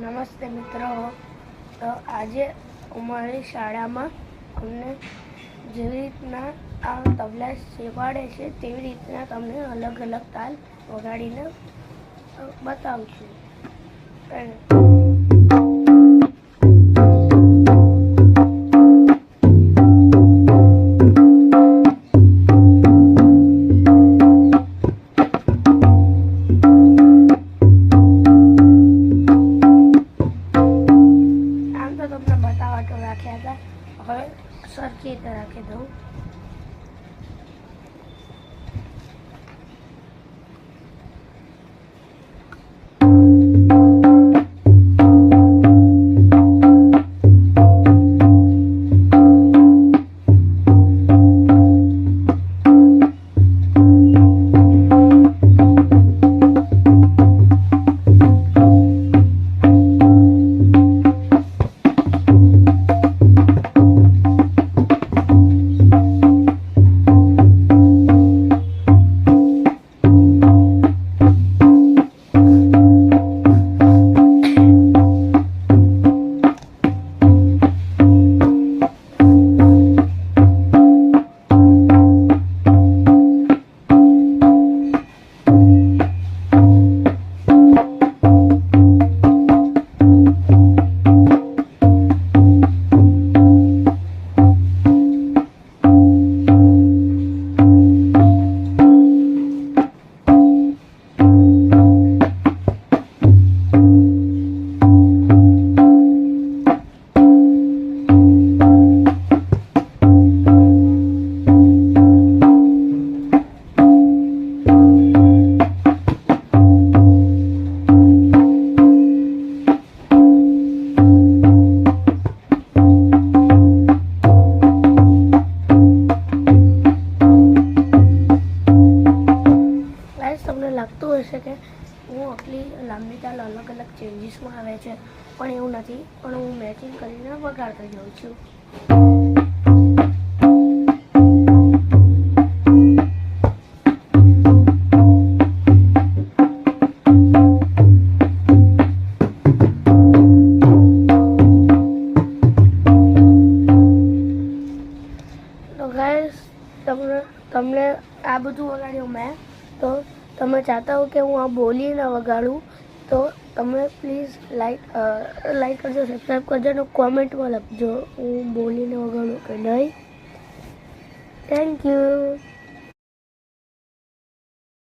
નમસ્તે મિત્રો. તો આજે અમારી શાળામાં અમને જેવી રીતના આ તબલા શીખવાડે છે તેવી રીતના તમને અલગ અલગ તાલ વગાડીને બતાવું છું. તમને બતાવવા તો રાખ્યા હતા, હવે સરખી રીતે રાખી દઉં. તમને લાગતું હશે કે હું આટલી લાંબી તાલ અલગ અલગ ચેન્જીસમાં આવે છે, પણ એવું નથી. પણ હું મેચિંગ કરીને વગાડતો જાઉં છું. તો ગાઈસ, તમને આ બધું વગાડ્યું મેં. તો તમે ચાહતા હો કે હું આ બોલીને વગાડું તો તમે પ્લીઝ લાઈક કરજો, સબસ્ક્રાઈબ કરજો અને કોમેન્ટમાં લખજો હું બોલીને વગાડું કે નહીં. Thank you.